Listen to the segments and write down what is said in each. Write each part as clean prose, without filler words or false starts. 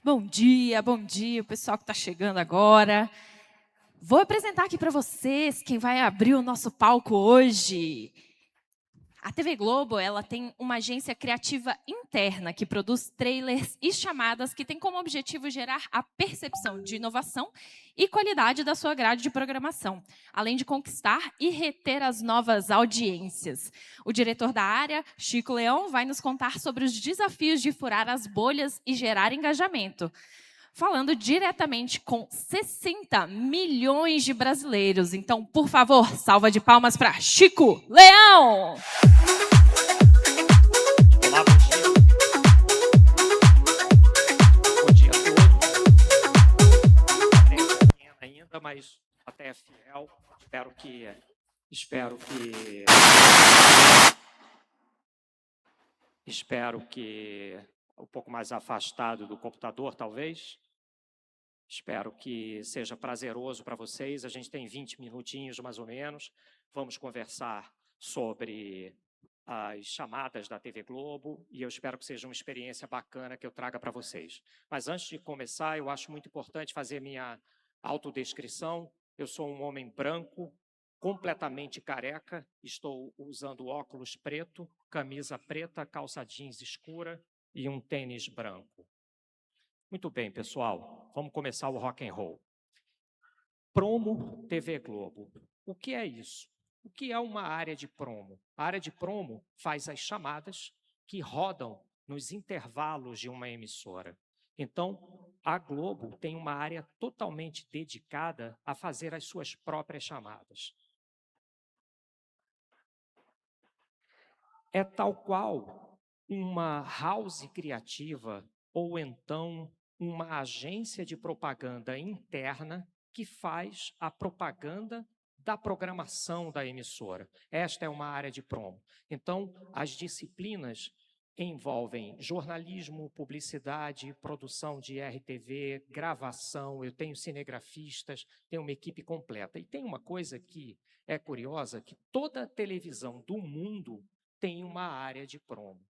Bom dia, o pessoal que está chegando agora. Vou apresentar aqui para vocês quem vai abrir o nosso palco hoje. A TV Globo, ela tem uma agência criativa interna que produz trailers e chamadas que tem como objetivo gerar a percepção de inovação e qualidade da sua grade de programação, além de conquistar e reter as novas audiências. O diretor da área, Chico Leão, vai nos contar sobre os desafios de furar as bolhas e gerar engajamento, falando diretamente com 60 milhões de brasileiros. Então, por favor, salva de palmas para Chico Leão! Olá, bom dia. Bom dia a todos. Ainda, mas até é fiel. Espero que um pouco mais afastado do computador, talvez. Espero que seja prazeroso para vocês. A gente tem 20 minutinhos, mais ou menos. Vamos conversar sobre as chamadas da TV Globo e eu espero que seja uma experiência bacana que eu traga para vocês. Mas antes de começar, eu acho muito importante fazer minha autodescrição. Eu sou um homem branco, completamente careca, estou usando óculos preto, camisa preta, calça jeans escura e um tênis branco. Muito bem, pessoal, vamos começar o rock and roll. Promo TV Globo. O que é isso? O que é uma área de promo? A área de promo faz as chamadas que rodam nos intervalos de uma emissora. Então, a Globo tem uma área totalmente dedicada a fazer as suas próprias chamadas. É tal qual uma house criativa ou então uma agência de propaganda interna que faz a propaganda da programação da emissora. Esta é uma área de promo. Então, as disciplinas envolvem jornalismo, publicidade, produção de RTV, gravação, eu tenho cinegrafistas, tenho uma equipe completa. E tem uma coisa que é curiosa, que toda televisão do mundo tem uma área de promo.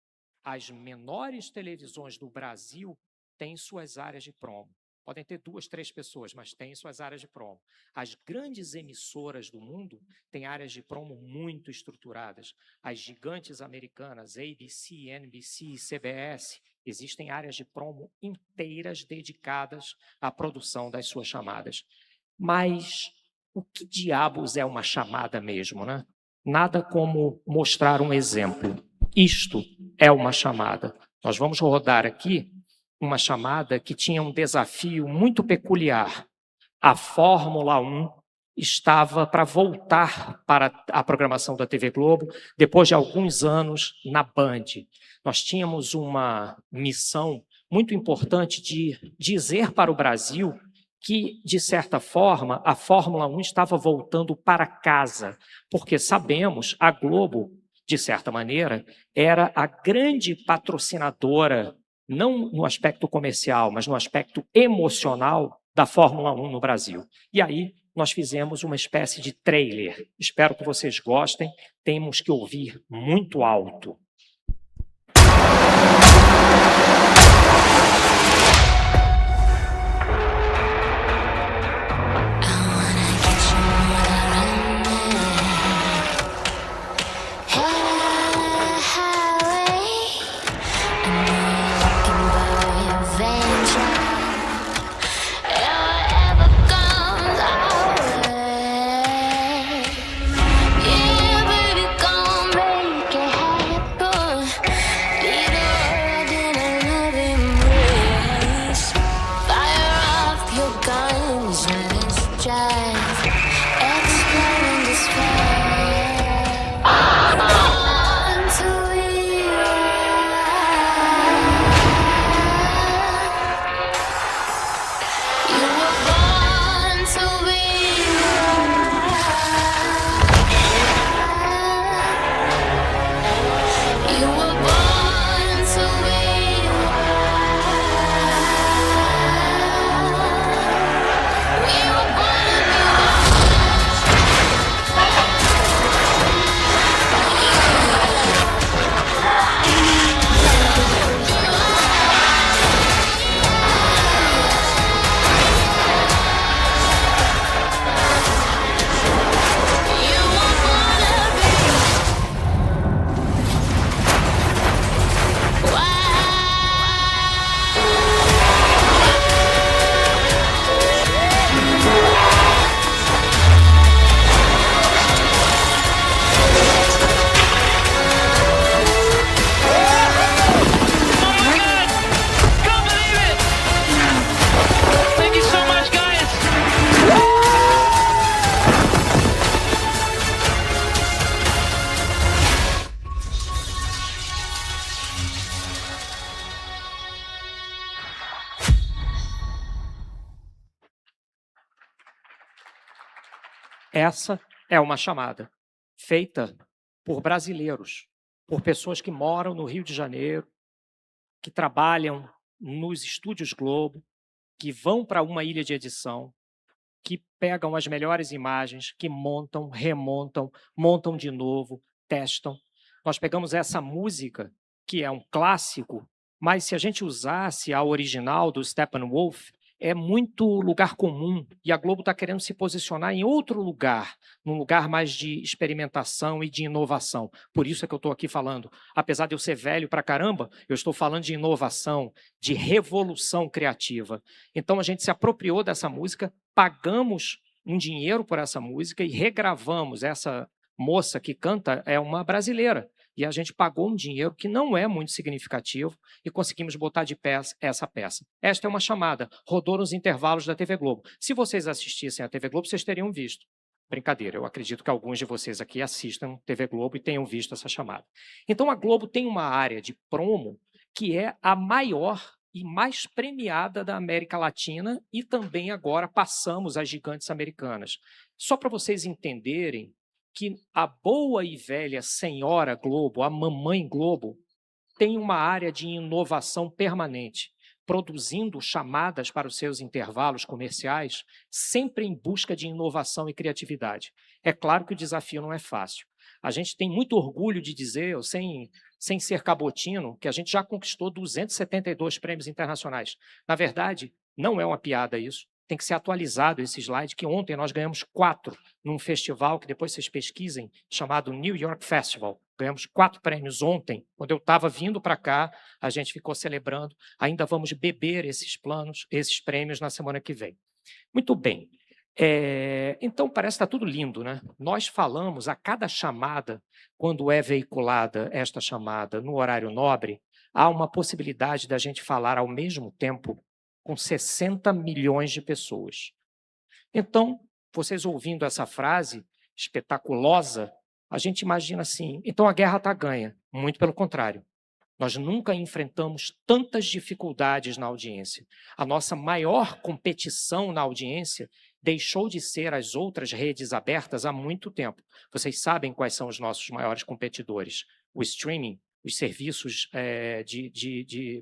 As menores televisões do Brasil têm suas áreas de promo. Podem ter 2, 3 pessoas, mas têm suas áreas de promo. As grandes emissoras do mundo têm áreas de promo muito estruturadas. As gigantes americanas, ABC, NBC, CBS, existem áreas de promo inteiras dedicadas à produção das suas chamadas. Mas o que diabos é uma chamada mesmo, né? Nada como mostrar um exemplo. Isto é uma chamada. Nós vamos rodar aqui uma chamada que tinha um desafio muito peculiar. A Fórmula 1 estava para voltar para a programação da TV Globo depois de alguns anos na Band. Nós tínhamos uma missão muito importante de dizer para o Brasil que, de certa forma, a Fórmula 1 estava voltando para casa, porque sabemos, a Globo, de certa maneira, era a grande patrocinadora, não no aspecto comercial, mas no aspecto emocional da Fórmula 1 no Brasil. E aí nós fizemos uma espécie de trailer. Espero que vocês gostem. Temos que ouvir muito alto. Essa é uma chamada feita por brasileiros, por pessoas que moram no Rio de Janeiro, que trabalham nos estúdios Globo, que vão para uma ilha de edição, que pegam as melhores imagens, que montam, remontam, montam de novo, testam. Nós pegamos essa música, que é um clássico, mas se a gente usasse a original do Steppenwolf, é muito lugar comum, e a Globo está querendo se posicionar em outro lugar, num lugar mais de experimentação e de inovação. Por isso é que eu estou aqui falando. Apesar de eu ser velho pra caramba, eu estou falando de inovação, de revolução criativa. Então a gente se apropriou dessa música, pagamos um dinheiro por essa música e regravamos. Essa moça que canta é uma brasileira. E a gente pagou um dinheiro que não é muito significativo e conseguimos botar de pé essa peça. Esta é uma chamada, rodou nos intervalos da TV Globo. Se vocês assistissem à TV Globo, vocês teriam visto. Brincadeira, eu acredito que alguns de vocês aqui assistam TV Globo e tenham visto essa chamada. Então a Globo tem uma área de promo que é a maior e mais premiada da América Latina e também agora passamos às gigantes americanas. Só para vocês entenderem que a boa e velha senhora Globo, a mamãe Globo, tem uma área de inovação permanente, produzindo chamadas para os seus intervalos comerciais, sempre em busca de inovação e criatividade. É claro que o desafio não é fácil. A gente tem muito orgulho de dizer, sem ser cabotino, que a gente já conquistou 272 prêmios internacionais. Na verdade, não é uma piada isso. Tem que ser atualizado esse slide, que ontem nós ganhamos 4 num festival, que depois vocês pesquisem, chamado New York Festival. Ganhamos 4 prêmios ontem. Quando eu estava vindo para cá, a gente ficou celebrando. Ainda vamos beber esses prêmios na semana que vem. Muito bem. Então, parece que está tudo lindo, né? Nós falamos a cada chamada, quando é veiculada esta chamada no horário nobre, há uma possibilidade da gente falar ao mesmo tempo com 60 milhões de pessoas. Então, vocês ouvindo essa frase espetaculosa, a gente imagina assim, então a guerra está ganha. Muito pelo contrário. Nós nunca enfrentamos tantas dificuldades na audiência. A nossa maior competição na audiência deixou de ser as outras redes abertas há muito tempo. Vocês sabem quais são os nossos maiores competidores. O streaming, os serviços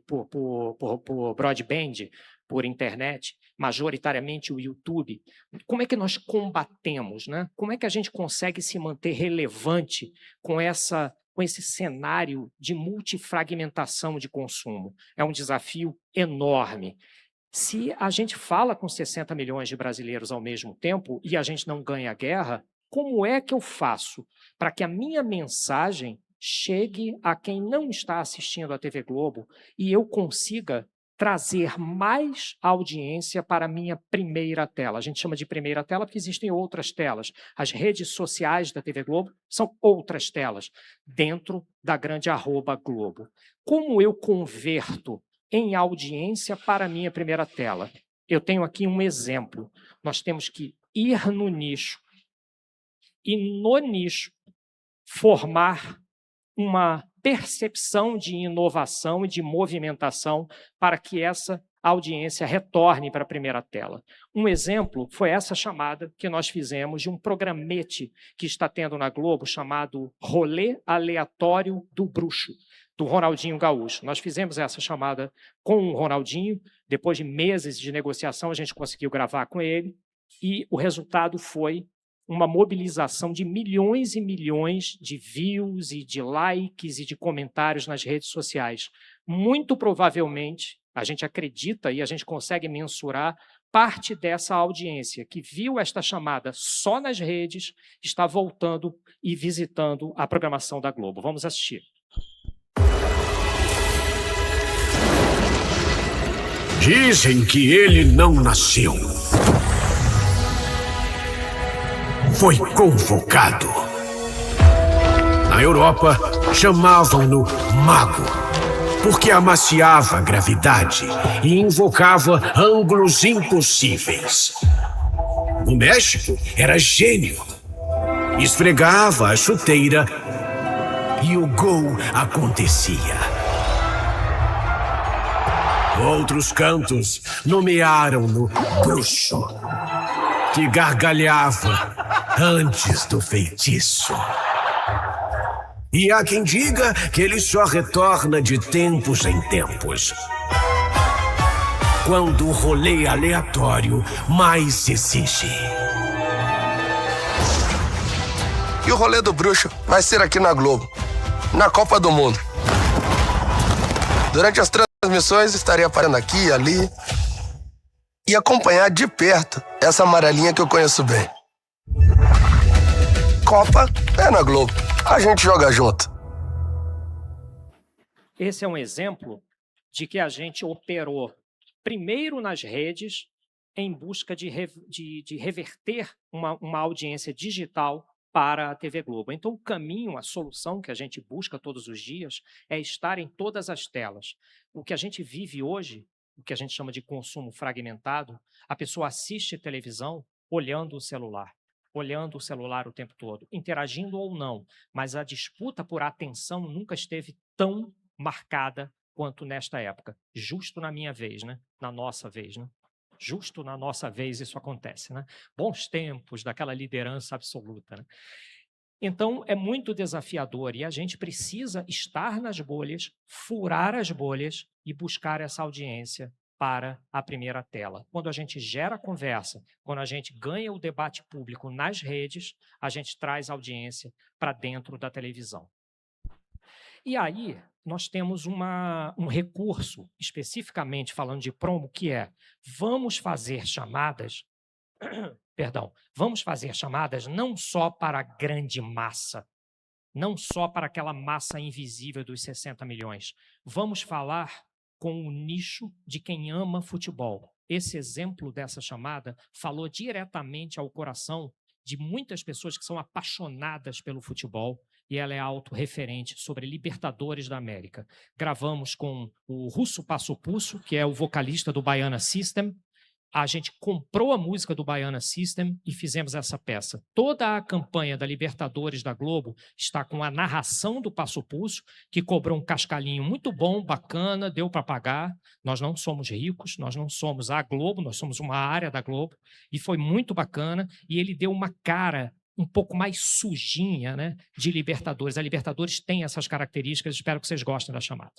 por broadband, por internet, majoritariamente o YouTube. Como é que nós combatemos, né? Como é que a gente consegue se manter relevante com esse cenário de multifragmentação de consumo? É um desafio enorme. Se a gente fala com 60 milhões de brasileiros ao mesmo tempo e a gente não ganha a guerra, como é que eu faço para que a minha mensagem chegue a quem não está assistindo à TV Globo e eu consiga trazer mais audiência para a minha primeira tela? A gente chama de primeira tela porque existem outras telas. As redes sociais da TV Globo são outras telas dentro da grande @Globo. Como eu converto em audiência para a minha primeira tela? Eu tenho aqui um exemplo. Nós temos que ir no nicho e, no nicho, formar uma percepção de inovação e de movimentação para que essa audiência retorne para a primeira tela. Um exemplo foi essa chamada que nós fizemos de um programete que está tendo na Globo chamado Rolê Aleatório do Bruxo, do Ronaldinho Gaúcho. Nós fizemos essa chamada com o Ronaldinho, depois de meses de negociação a gente conseguiu gravar com ele e o resultado foi uma mobilização de milhões e milhões de views e de likes e de comentários nas redes sociais. Muito provavelmente, a gente acredita e a gente consegue mensurar, parte dessa audiência que viu esta chamada só nas redes está voltando e visitando a programação da Globo. Vamos assistir. Dizem que ele não nasceu. Foi convocado. Na Europa, chamavam-no Mago, porque amaciava a gravidade e invocava ângulos impossíveis. No México, era gênio. Esfregava a chuteira e o gol acontecia. Outros cantos nomearam-no Bruxo, que gargalhava antes do feitiço. E há quem diga que ele só retorna de tempos em tempos, quando o rolê aleatório mais exige. E o rolê do bruxo vai ser aqui na Globo, na Copa do Mundo. Durante as transmissões estarei aparecendo aqui e ali e acompanhar de perto essa amarelinha que eu conheço bem. Copa é na Globo. A gente joga junto. Esse é um exemplo de que a gente operou primeiro nas redes em busca de reverter uma audiência digital para a TV Globo. Então, o caminho, a solução que a gente busca todos os dias é estar em todas as telas. O que a gente vive hoje, o que a gente chama de consumo fragmentado, a pessoa assiste televisão olhando o celular o tempo todo, interagindo ou não, mas a disputa por atenção nunca esteve tão marcada quanto nesta época. Justo na minha vez, né? Na nossa vez, né? Justo na nossa vez isso acontece, né? Bons tempos daquela liderança absoluta, né? Então, é muito desafiador e a gente precisa estar nas bolhas, furar as bolhas e buscar essa audiência para a primeira tela. Quando a gente gera conversa, quando a gente ganha o debate público nas redes, a gente traz audiência para dentro da televisão. E aí, nós temos um recurso, especificamente falando de promo, que é: vamos fazer chamadas, vamos fazer chamadas não só para a grande massa, não só para aquela massa invisível dos 60 milhões. Vamos falar com o nicho de quem ama futebol. Esse exemplo dessa chamada falou diretamente ao coração de muitas pessoas que são apaixonadas pelo futebol, e ela é autorreferente sobre Libertadores da América. Gravamos com o Russo Passo Pulso, que é o vocalista do Baiana System. A gente comprou a música do Baiana System e fizemos essa peça. Toda a campanha da Libertadores da Globo está com a narração do Passo Pulso, que cobrou um cascalhinho muito bom, bacana, deu para pagar. Nós não somos ricos, nós não somos a Globo, nós somos uma área da Globo, e foi muito bacana, e ele deu uma cara um pouco mais sujinha, né, de Libertadores. A Libertadores tem essas características, espero que vocês gostem da chamada.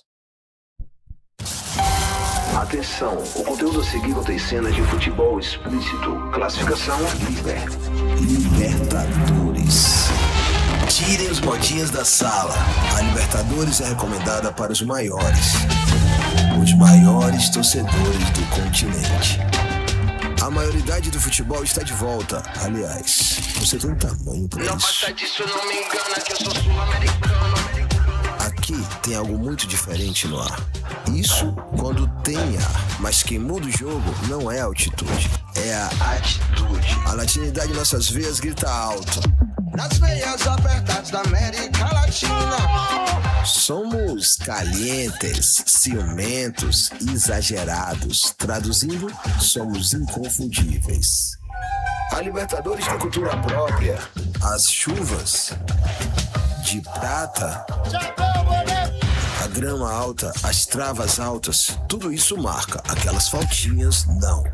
Atenção, o conteúdo a seguir contém cenas de futebol explícito. Classificação Libertadores. Tirem os modinhas da sala. A Libertadores é recomendada para os maiores torcedores do continente. A maioridade do futebol está de volta. Aliás, você tem tamanho pra isso. Não passa disso, não me engana que eu sou sul-americano. Aqui tem algo muito diferente no ar. Isso quando tem ar. Mas quem muda o jogo não é a altitude, é a atitude. A latinidade em nossas veias grita alto. Nas veias apertadas da América Latina. Somos calientes, ciumentos, exagerados. Traduzindo, somos inconfundíveis. A Libertadores tem cultura própria. As chuvas de prata, a grama alta, as travas altas, tudo isso marca. Aquelas faltinhas, não.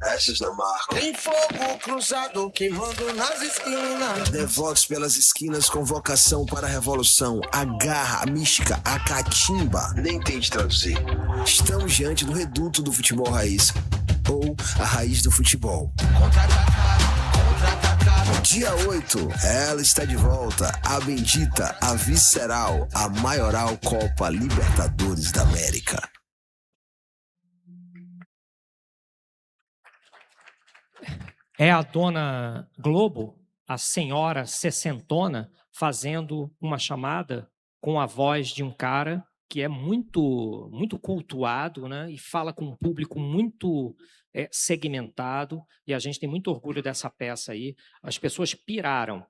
Essas não marcam. Tem fogo cruzado queimando nas esquinas. Devotos pelas esquinas com vocação para a revolução. A garra, a mística, a catimba. Nem tente traduzir. Estamos diante do reduto do futebol raiz. Ou a raiz do futebol. Dia 8, ela está de volta, a bendita, a visceral, a maioral Copa Libertadores da América. É a dona Globo, a senhora sessentona, fazendo uma chamada com a voz de um cara que é muito, muito cultuado, né? E fala com um público muito segmentado, e a gente tem muito orgulho dessa peça aí. As pessoas piraram.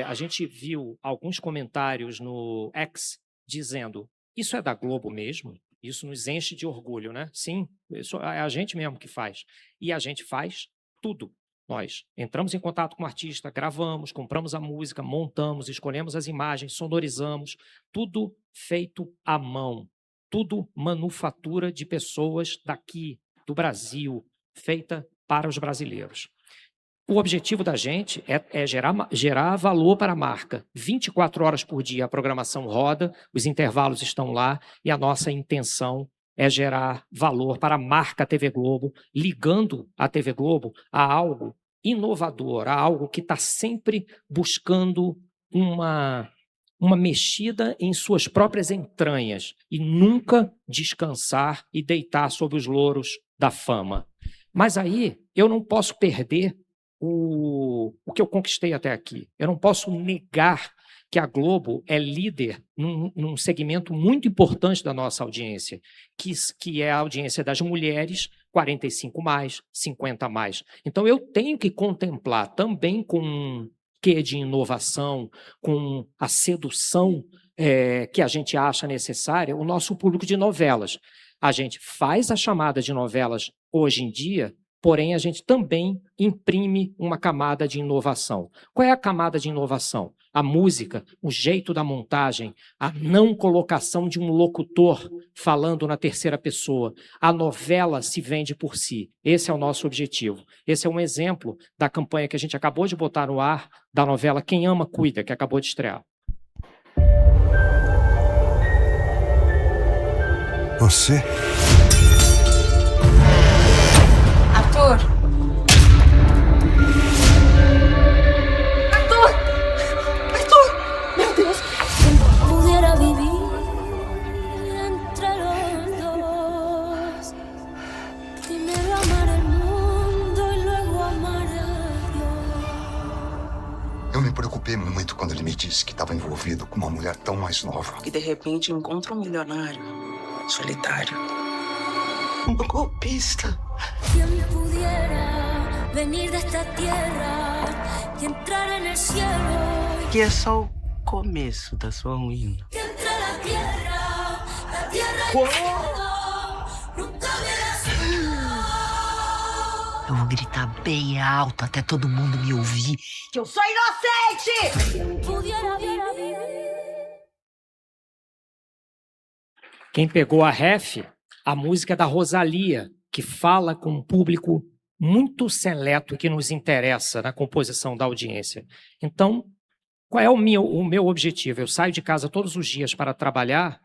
A gente viu alguns comentários no X dizendo: isso é da Globo mesmo? Isso nos enche de orgulho, né? Sim, isso é a gente mesmo que faz. E a gente faz tudo. Nós entramos em contato com o artista, gravamos, compramos a música, montamos, escolhemos as imagens, sonorizamos, tudo feito à mão, tudo manufatura de pessoas daqui, do Brasil, feita para os brasileiros. O objetivo da gente é gerar valor para a marca. 24 horas por dia a programação roda, os intervalos estão lá e a nossa intenção é gerar valor para a marca TV Globo, ligando a TV Globo a algo inovador, a algo que está sempre buscando uma mexida em suas próprias entranhas e nunca descansar e deitar sob os louros da fama. Mas aí eu não posso perder o que eu conquistei até aqui. Eu não posso negar que a Globo é líder num segmento muito importante da nossa audiência, que é a audiência das mulheres 45+, 50+. Então eu tenho que contemplar também com um quê de inovação, com a sedução que a gente acha necessária, o nosso público de novelas. A gente faz a chamada de novelas hoje em dia, porém a gente também imprime uma camada de inovação. Qual é a camada de inovação? A música, o jeito da montagem, a não colocação de um locutor falando na terceira pessoa. A novela se vende por si. Esse é o nosso objetivo. Esse é um exemplo da campanha que a gente acabou de botar no ar, da novela Quem Ama Cuida, que acabou de estrear. Você? Arthur! Arthur! Arthur! Meu Deus! Pudiera vivir entre los dos. Primero amar el mundo y luego amar a Dios. Eu me preocupei muito quando ele me disse que estava envolvido com uma mulher tão mais nova. E de repente encontra um milionário solitário. Um golpista. Quien pudiera venir de esta tierra y entrar en el cielo. Que é só o começo da sua ruína. Que entre la tierra y el cielo nunca hubiera sido. Eu vou gritar bem alto até todo mundo me ouvir. Que eu sou inocente! Pudiera vivir. Quem pegou a ref, a música é da Rosalía, que fala com um público muito seleto que nos interessa na composição da audiência. Então, qual é o meu objetivo? Eu saio de casa todos os dias para trabalhar,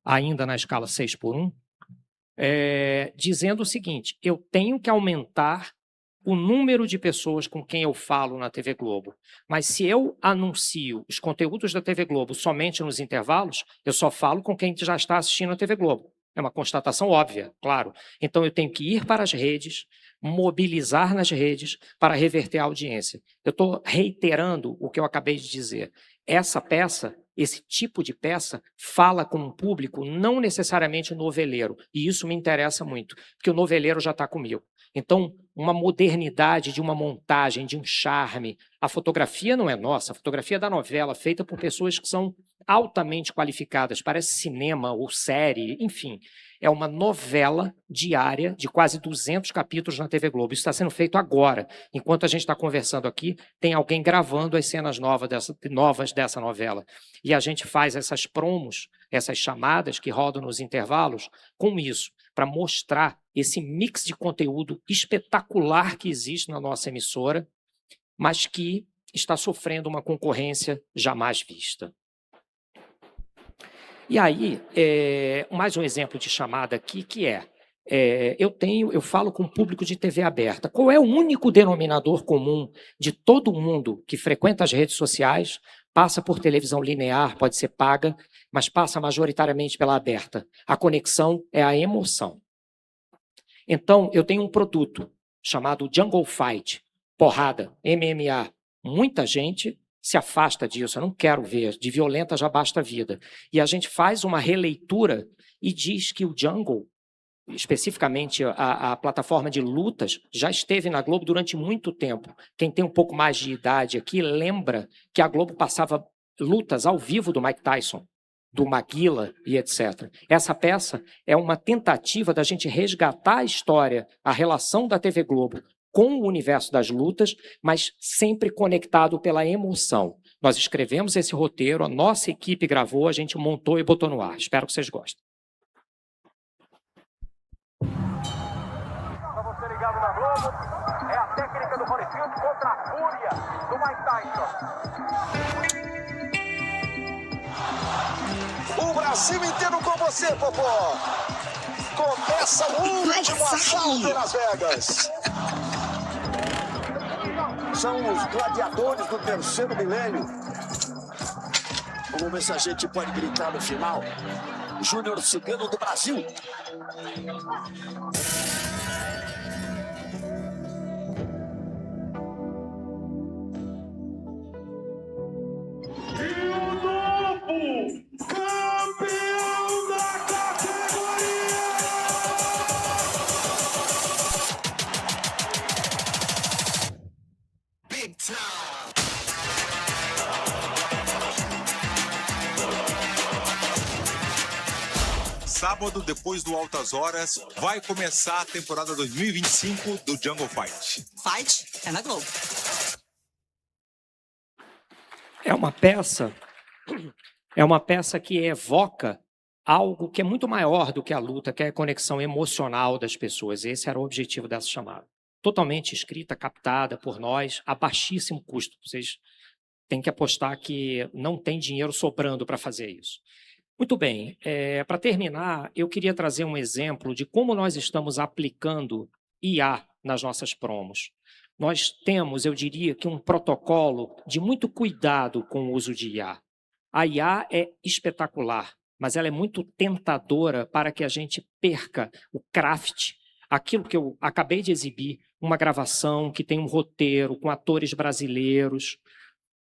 ainda na escala 6x1, dizendo o seguinte: eu tenho que aumentar o número de pessoas com quem eu falo na TV Globo. Mas se eu anuncio os conteúdos da TV Globo somente nos intervalos, eu só falo com quem já está assistindo a TV Globo. É uma constatação óbvia, claro. Então eu tenho que ir para as redes, mobilizar nas redes para reverter a audiência. Eu estou reiterando o que eu acabei de dizer. Essa peça, esse tipo de peça, fala com um público não necessariamente noveleiro. E isso me interessa muito, porque o noveleiro já está comigo. Então, uma modernidade de uma montagem, de um charme. A fotografia não é nossa, a fotografia é da novela, feita por pessoas que são altamente qualificadas, parece cinema ou série, enfim. É uma novela diária de quase 200 capítulos na TV Globo. Isso está sendo feito agora. Enquanto a gente está conversando aqui, tem alguém gravando as cenas novas dessa novela. E a gente faz essas promos, essas chamadas que rodam nos intervalos, com isso, para mostrar esse mix de conteúdo espetacular que existe na nossa emissora, mas que está sofrendo uma concorrência jamais vista. E aí, mais um exemplo de chamada aqui, que eu falo com o público de TV aberta. Qual é o único denominador comum de todo mundo que frequenta as redes sociais, passa por televisão linear, pode ser paga, mas passa majoritariamente pela aberta? A conexão é a emoção. Então, eu tenho um produto chamado Jungle Fight, porrada, MMA. Muita gente se afasta disso, eu não quero ver, de violenta já basta a vida. E a gente faz uma releitura e diz que o Jungle, especificamente a plataforma de lutas, já esteve na Globo durante muito tempo. Quem tem um pouco mais de idade aqui lembra que a Globo passava lutas ao vivo do Mike Tyson, do Maguila e etc. Essa peça é uma tentativa da gente resgatar a história, a relação da TV Globo com o universo das lutas, mas sempre conectado pela emoção. Nós escrevemos esse roteiro, a nossa equipe gravou, a gente montou e botou no ar. Espero que vocês gostem. ligado na Globo. É a técnica do Holyfield contra a fúria do Mike Tyson. O Brasil inteiro com você, Popó. Começa o último assalto em Las Vegas. São os gladiadores do terceiro milênio. Vamos ver se a gente pode gritar no final. Júnior Cigano do Brasil. E o novo campeão da categoria! Big time! Sábado, depois do Altas Horas, vai começar a temporada 2025 do Jungle Fight. Fight é na Globo. É uma peça que evoca algo que é muito maior do que a luta, que é a conexão emocional das pessoas. Esse era o objetivo dessa chamada. Totalmente escrita, captada por nós, a baixíssimo custo. Vocês têm que apostar que não tem dinheiro sobrando para fazer isso. Muito bem, para terminar, eu queria trazer um exemplo de como nós estamos aplicando IA nas nossas promos. Nós temos, eu diria, que um protocolo de muito cuidado com o uso de IA. A IA é espetacular, mas ela é muito tentadora para que a gente perca o craft, aquilo que eu acabei de exibir, uma gravação que tem um roteiro com atores brasileiros,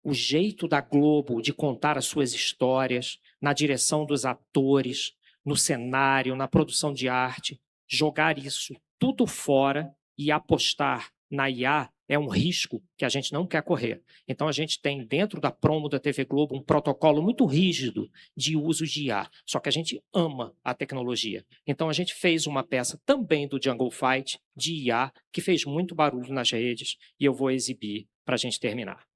o jeito da Globo de contar as suas histórias, na direção dos atores, no cenário, na produção de arte, jogar isso tudo fora e apostar na IA é um risco que a gente não quer correr. Então, a gente tem dentro da promo da TV Globo um protocolo muito rígido de uso de IA, só que a gente ama a tecnologia. Então, a gente fez uma peça também do Jungle Fight de IA, que fez muito barulho nas redes, e eu vou exibir para a gente terminar.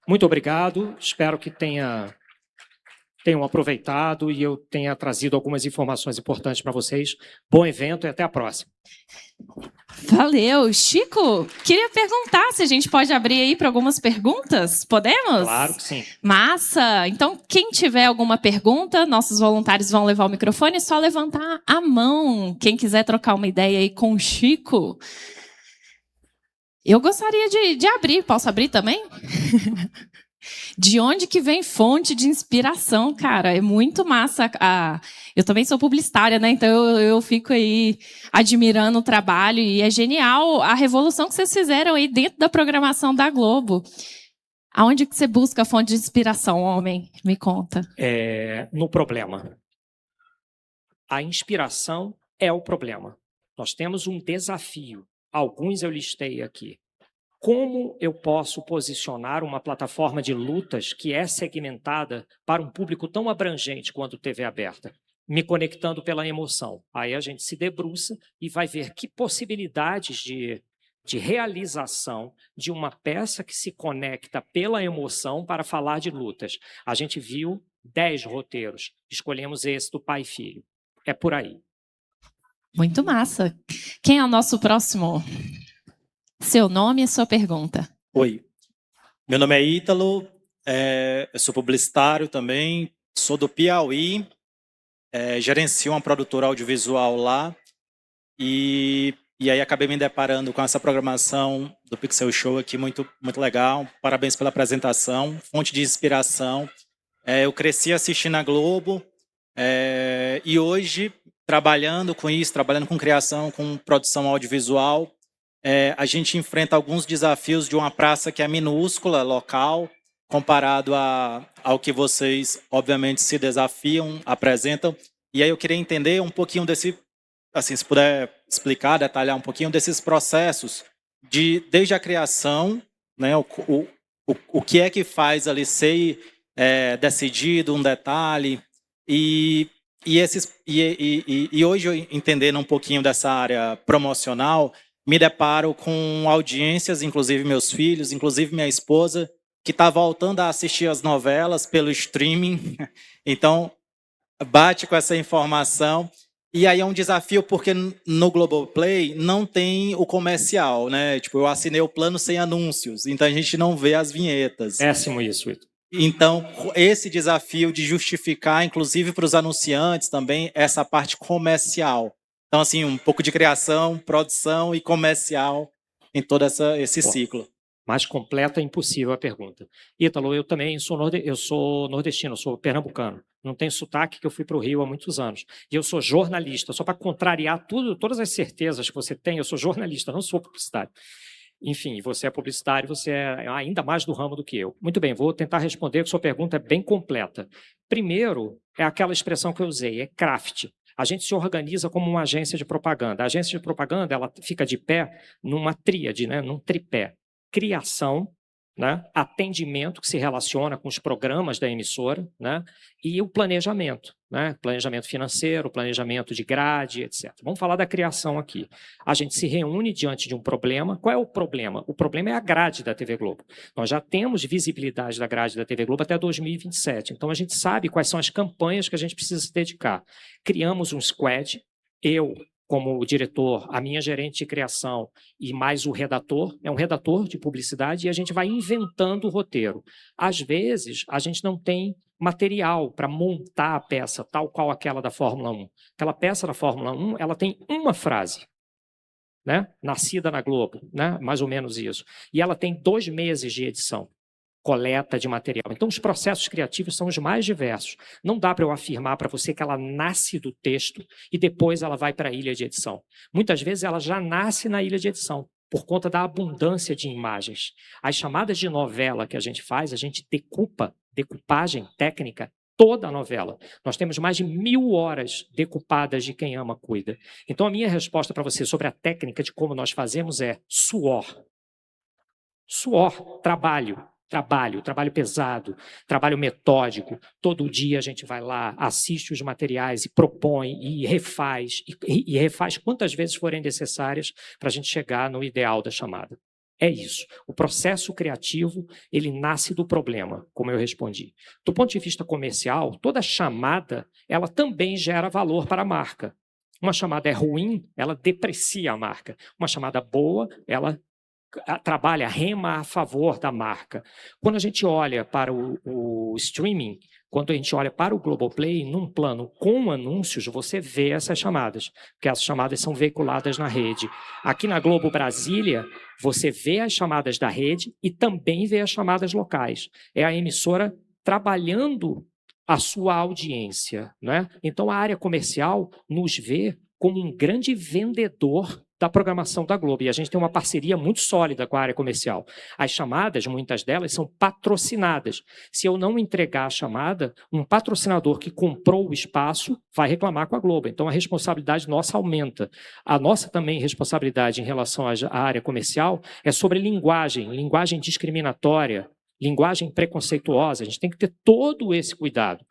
Muito obrigado, espero que tenham aproveitado e eu tenha trazido algumas informações importantes para vocês. Bom evento e até a próxima. Valeu. Chico, queria perguntar se a gente pode abrir aí para algumas perguntas. Podemos? Claro que sim. Massa! Então, quem tiver alguma pergunta, nossos voluntários vão levar o microfone, é só levantar a mão. Quem quiser trocar uma ideia aí com o Chico. Eu gostaria de abrir. Posso abrir também? De onde que vem fonte de inspiração, cara? É muito massa. Eu também sou publicitária, né? Então eu fico aí admirando o trabalho e é genial a revolução que vocês fizeram aí dentro da programação da Globo. Aonde que você busca a fonte de inspiração, homem? Me conta. No problema. A inspiração é o problema. Nós temos um desafio. Alguns eu listei aqui. Como eu posso posicionar uma plataforma de lutas que é segmentada para um público tão abrangente quanto TV aberta? Me conectando pela emoção. Aí a gente se debruça e vai ver que possibilidades de realização de uma peça que se conecta pela emoção para falar de lutas. A gente viu 10 roteiros. Escolhemos esse do pai e filho. É por aí. Muito massa. Quem é o nosso próximo? Seu nome e sua pergunta. Oi, meu nome é Ítalo, eu sou publicitário também, sou do Piauí, gerencio uma produtora audiovisual lá e aí acabei me deparando com essa programação do Pixel Show aqui, muito, muito legal. Parabéns pela apresentação, fonte de inspiração. Eu cresci assistindo a Globo e hoje trabalhando com isso, trabalhando com criação, com produção audiovisual, a gente enfrenta alguns desafios de uma praça que é minúscula, local, comparado ao que vocês, obviamente, se desafiam, apresentam. E aí eu queria entender um pouquinho desse, assim, se puder explicar, detalhar um pouquinho desses processos, desde a criação, né, o que é que faz ali ser decidido, um detalhe, e hoje, eu entendendo um pouquinho dessa área promocional, me deparo com audiências, inclusive meus filhos, inclusive minha esposa, que está voltando a assistir as novelas pelo streaming. Então, bate com essa informação. E aí é um desafio, porque no Globoplay não tem o comercial, né? Tipo, eu assinei o plano sem anúncios, então a gente não vê as vinhetas. Péssimo isso, Ito. Então, esse desafio de justificar, inclusive para os anunciantes também, essa parte comercial. Então, assim, um pouco de criação, produção e comercial em todo esse ciclo. Mais completa é impossível a pergunta. Ítalo, eu também sou nordestino, sou pernambucano. Não tenho sotaque, que eu fui para o Rio há muitos anos. E eu sou jornalista, só para contrariar todas as certezas que você tem, eu sou jornalista, não sou publicitário. Enfim, você é publicitário, você é ainda mais do ramo do que eu. Muito bem, vou tentar responder, que sua pergunta é bem completa. Primeiro, é aquela expressão que eu usei, é craft. A gente se organiza como uma agência de propaganda. A agência de propaganda, ela fica de pé numa tríade, né, num tripé. Criação, né, atendimento, que se relaciona com os programas da emissora, né, e o planejamento, né, planejamento financeiro, planejamento de grade, etc. Vamos falar da criação aqui. A gente se reúne diante de um problema. Qual é o problema? O problema é a grade da TV Globo. Nós já temos visibilidade da grade da TV Globo até 2027. Então, a gente sabe quais são as campanhas que a gente precisa se dedicar. Criamos um squad, eu, como diretor, a minha gerente de criação e mais o redator, é um redator de publicidade, e a gente vai inventando o roteiro. Às vezes, a gente não tem material para montar a peça, tal qual aquela da Fórmula 1. Aquela peça da Fórmula 1, ela tem uma frase, né? Nascida na Globo, né? Mais ou menos isso. E ela tem 2 meses de edição, coleta de material. Então, os processos criativos são os mais diversos. Não dá para eu afirmar para você que ela nasce do texto e depois ela vai para a ilha de edição. Muitas vezes ela já nasce na ilha de edição, por conta da abundância de imagens. As chamadas de novela que a gente faz, a gente decupagem técnica, toda a novela. Nós temos mais de 1000 horas decupadas de Quem Ama Cuida. Então, a minha resposta para você sobre a técnica de como nós fazemos é suor. Suor, trabalho pesado, trabalho metódico. Todo dia a gente vai lá, assiste os materiais e propõe e refaz, e refaz quantas vezes forem necessárias para a gente chegar no ideal da chamada. É isso. O processo criativo, ele nasce do problema, como eu respondi. Do ponto de vista comercial, toda chamada, ela também gera valor para a marca. Uma chamada é ruim, ela deprecia a marca. Uma chamada boa, ela trabalha, rema a favor da marca. Quando a gente olha para o streaming, quando a gente olha para o Globoplay, num plano com anúncios, você vê essas chamadas, porque as chamadas são veiculadas na rede. Aqui na Globo Brasília, você vê as chamadas da rede e também vê as chamadas locais. É a emissora trabalhando a sua audiência, né? Então, a área comercial nos vê como um grande vendedor da programação da Globo. E a gente tem uma parceria muito sólida com a área comercial. As chamadas, muitas delas, são patrocinadas. Se eu não entregar a chamada, um patrocinador que comprou o espaço vai reclamar com a Globo. Então, a responsabilidade nossa aumenta. A nossa também responsabilidade em relação à área comercial é sobre linguagem discriminatória, linguagem preconceituosa. A gente tem que ter todo esse cuidado.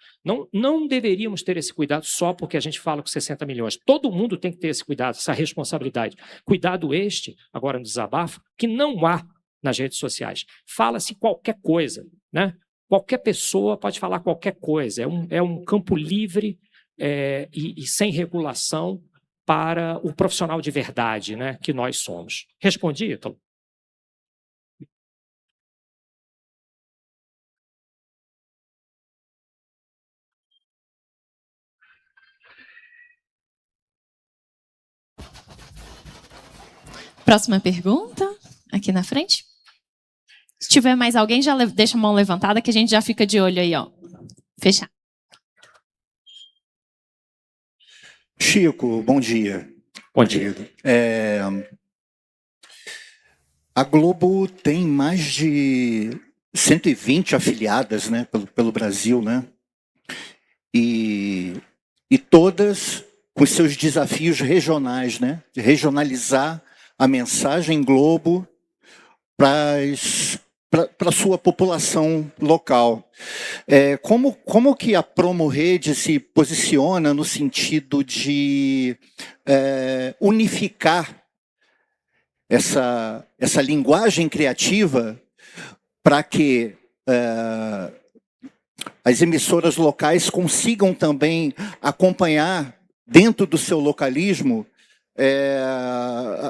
Não deveríamos ter esse cuidado só porque a gente fala com 60 milhões. Todo mundo tem que ter esse cuidado, essa responsabilidade. Cuidado este, agora no desabafo, que não há nas redes sociais. Fala-se qualquer coisa, né? Qualquer pessoa pode falar qualquer coisa. É um campo livre e sem regulação para o profissional de verdade, né, que nós somos. Respondi, Ítalo? Próxima pergunta, aqui na frente. Se tiver mais alguém, já deixa a mão levantada que a gente já fica de olho aí, ó. Fechar. Chico, bom dia. Bom dia. A Globo tem mais de 120 afiliadas, né, pelo Brasil, né? E todas com seus desafios regionais, né? De regionalizar a mensagem Globo para a sua população local. Como que a Promorede se posiciona no sentido de unificar essa linguagem criativa para que as emissoras locais consigam também acompanhar, dentro do seu localismo,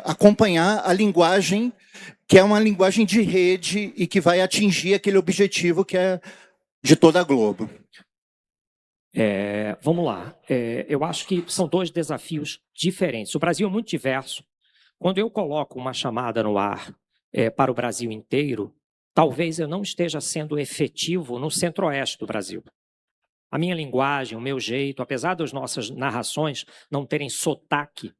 acompanhar a linguagem, que é uma linguagem de rede e que vai atingir aquele objetivo que é de toda a Globo? Vamos lá. Eu acho que são dois desafios diferentes. O Brasil é muito diverso. Quando eu coloco uma chamada no ar para o Brasil inteiro, talvez eu não esteja sendo efetivo no centro-oeste do Brasil. A minha linguagem, o meu jeito, apesar das nossas narrações não terem sotaque,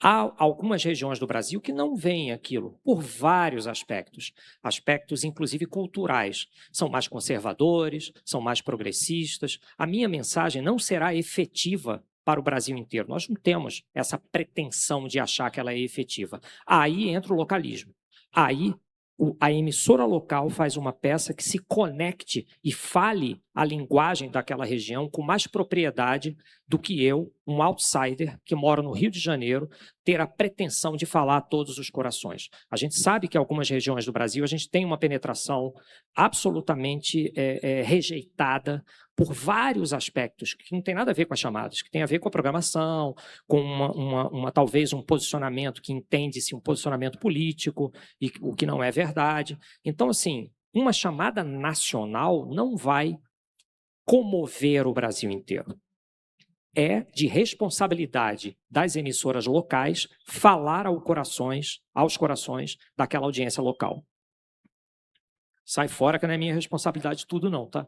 há algumas regiões do Brasil que não veem aquilo, por vários aspectos. Aspectos, inclusive, culturais. São mais conservadores, são mais progressistas. A minha mensagem não será efetiva para o Brasil inteiro. Nós não temos essa pretensão de achar que ela é efetiva. Aí entra o localismo. Aí a emissora local faz uma peça que se conecte e fale a linguagem daquela região com mais propriedade do que eu, um outsider que mora no Rio de Janeiro, ter a pretensão de falar a todos os corações. A gente sabe que em algumas regiões do Brasil a gente tem uma penetração absolutamente rejeitada por vários aspectos que não tem nada a ver com as chamadas, que tem a ver com a programação, com talvez um posicionamento que entende-se um posicionamento político, e o que não é verdade. Então, assim, uma chamada nacional não vai comover o Brasil inteiro. É de responsabilidade das emissoras locais falar aos corações daquela audiência local. Sai fora que não é minha responsabilidade tudo não, tá?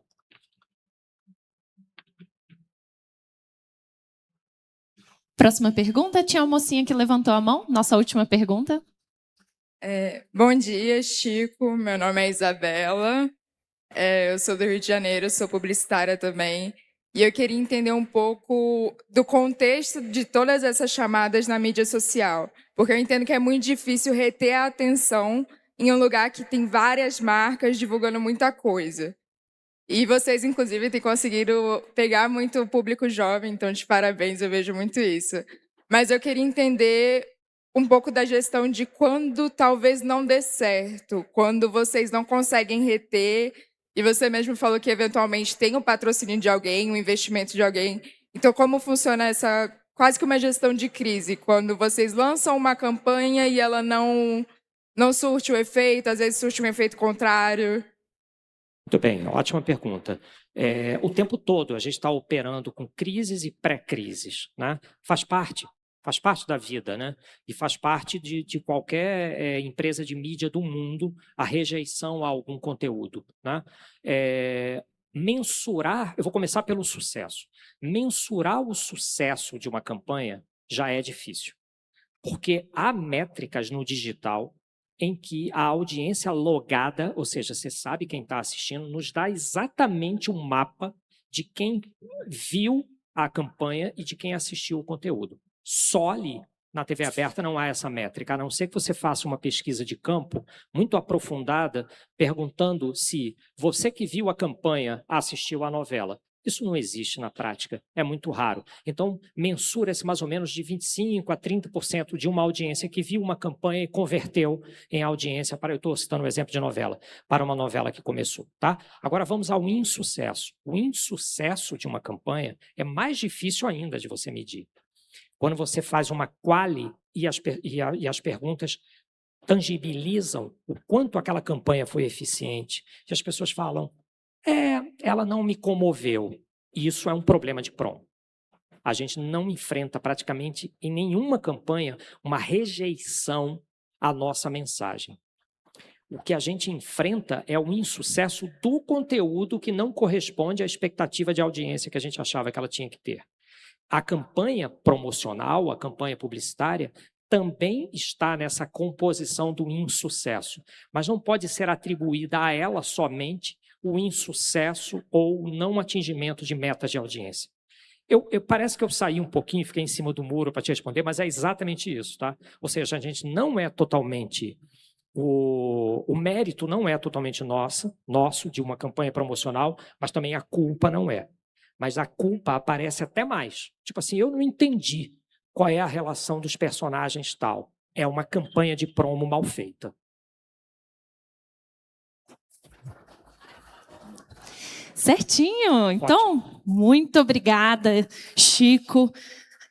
Próxima pergunta, tinha uma mocinha que levantou a mão, nossa última pergunta. Bom dia, Chico, meu nome é Isabela, eu sou do Rio de Janeiro, sou publicitária também, e eu queria entender um pouco do contexto de todas essas chamadas na mídia social, porque eu entendo que é muito difícil reter a atenção em um lugar que tem várias marcas divulgando muita coisa. E vocês, inclusive, têm conseguido pegar muito público jovem, então, de parabéns, eu vejo muito isso. Mas eu queria entender um pouco da gestão de quando talvez não dê certo, quando vocês não conseguem reter, e você mesmo falou que, eventualmente, tem o patrocínio de alguém, o investimento de alguém. Então, como funciona essa quase que uma gestão de crise, quando vocês lançam uma campanha e ela não surte o efeito, às vezes surte um efeito contrário? Muito bem, ótima pergunta. O tempo todo a gente está operando com crises e pré-crises, né? Faz parte da vida, né? E faz parte de qualquer empresa de mídia do mundo a rejeição a algum conteúdo, né? Mensurar, eu vou começar pelo sucesso. Mensurar o sucesso de uma campanha já é difícil, porque há métricas no digital em que a audiência logada, ou seja, você sabe quem está assistindo, nos dá exatamente um mapa de quem viu a campanha e de quem assistiu o conteúdo. Só ali, na TV aberta, não há essa métrica, a não ser que você faça uma pesquisa de campo muito aprofundada, perguntando se você que viu a campanha assistiu à novela. Isso não existe na prática, é muito raro. Então, mensura-se mais ou menos de 25% a 30% de uma audiência que viu uma campanha e converteu em audiência para, eu estou citando um exemplo de novela, para uma novela que começou, tá? Agora vamos ao insucesso. O insucesso de uma campanha é mais difícil ainda de você medir. Quando você faz uma quali e as perguntas tangibilizam o quanto aquela campanha foi eficiente, e as pessoas falam, ela não me comoveu. Isso é um problema de PROM. A gente não enfrenta praticamente em nenhuma campanha uma rejeição à nossa mensagem. O que a gente enfrenta é o insucesso do conteúdo que não corresponde à expectativa de audiência que a gente achava que ela tinha que ter. A campanha promocional, a campanha publicitária, também está nessa composição do insucesso, mas não pode ser atribuída a ela somente o insucesso ou o não atingimento de metas de audiência. Parece que eu saí um pouquinho, fiquei em cima do muro para te responder, mas é exatamente isso, tá? Ou seja, a gente não é totalmente... O mérito não é totalmente nosso, de uma campanha promocional, mas também a culpa não é. Mas a culpa aparece até mais. Tipo assim, eu não entendi qual é a relação dos personagens tal. É uma campanha de promo mal feita. Certinho. Então, muito obrigada, Chico.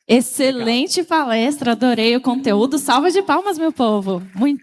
Excelente palestra, adorei o conteúdo. Salva de palmas, meu povo. Muito